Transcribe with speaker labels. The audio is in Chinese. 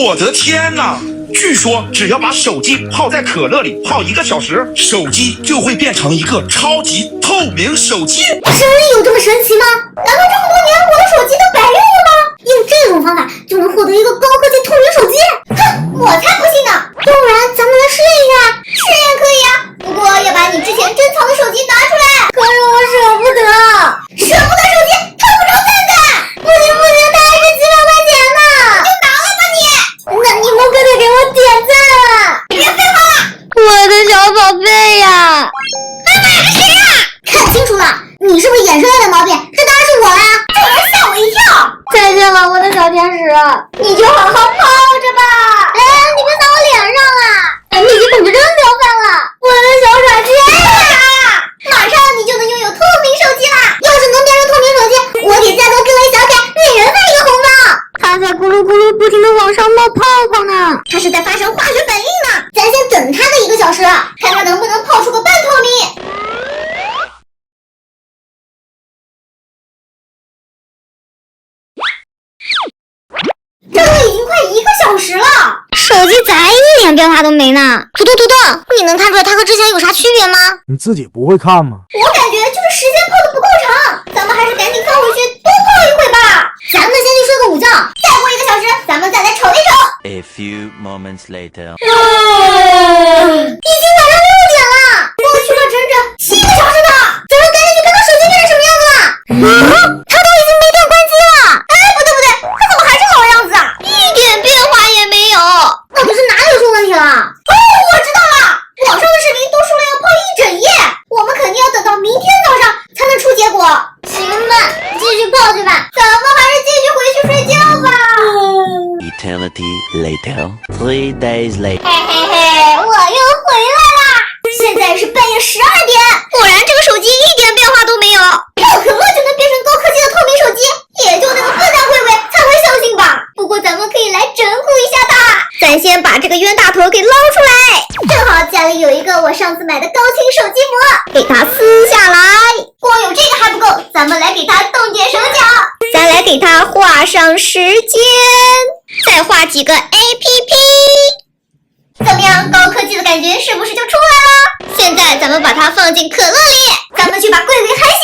Speaker 1: 我的天哪！据说只要把手机泡在可乐里泡1个小时，手机就会变成一个超级透明手机。
Speaker 2: 真有这么神奇吗？难道这么多年我的手机都白用了吗？用这种方法就能获得一个高科技透明手机？哼，我才不信呢！要不然咱们来试验一下？试验可以啊，不过要把你之前珍藏的手机拿出来。可是我舍不得，舍不得手机偷不着蛋蛋。不行不行，它还是几百块钱呢，就拿来吧你。那你们可得给我点赞啊！别废话了，
Speaker 3: 我的小宝贝呀！
Speaker 2: 妈妈是谁呀？看清楚了，你是不是眼生来的毛病？这当然是我呀！这人吓我一跳。
Speaker 3: 再见了，我的小天使，
Speaker 2: 你就好好泡着吧。哎，你别撒我脸上啊！你已经等着真撩翻了，我的小傻鸡！马上你就能拥有透明手机啦！要是能变成透明手机，我给家族各位小可爱每人发一个红包。
Speaker 3: 它在咕噜咕噜不停地往上冒泡泡呢。
Speaker 2: 它是在发生化学反应呢。咱先等它个1个小时，看它能不能泡出个半透明。这都已经快1个小时了，
Speaker 3: 手机咋一点变化都没呢？
Speaker 2: 土豆，你能看出来它和之前有啥区别吗？
Speaker 4: 你自己不会看吗？
Speaker 2: 我感觉就是时间泡的不够长，咱们还是赶紧放回去多泡一会吧。咱们先去睡个午觉，再过1个小时咱们再来瞅一瞅。
Speaker 5: A few moments later.
Speaker 2: 已经晚上6点了，过去了整整7个小时呢，咱们赶紧去看看手机变成什么样子了。它都已经没电关机了。哎，不对，它怎么还是老样子啊？
Speaker 3: 一点变化也没有。
Speaker 2: 到底是哪里出问题了？哦，我知道了，网上的视频都说了要泡1整夜，我们肯定要等到明天早上才能出结果。行吧，继续泡去吧，咱们还是继续回去睡觉吧。
Speaker 5: Eternity later. 3 days later.
Speaker 2: 嘿，我又回来啦！现在是半夜12点，
Speaker 3: 果然这个手机一点变化都没有。
Speaker 2: 泡可乐就能变成高科技的透明手机，也就那个笨蛋慧慧才会相信吧。不过咱们可以来整蛊一下他，
Speaker 3: 咱先把这个冤大头给捞出来。
Speaker 2: 正好家里有一个我上次买的高清手机膜，给它撕下来。光有这个还不够，咱们来给它动点手脚。
Speaker 3: 再来给它画上时间，再画几个 APP。
Speaker 2: 怎么样，高科技的感觉是不是就出来了？
Speaker 3: 现在咱们把它放进可乐里，
Speaker 2: 咱们去把桂桂嗨醒。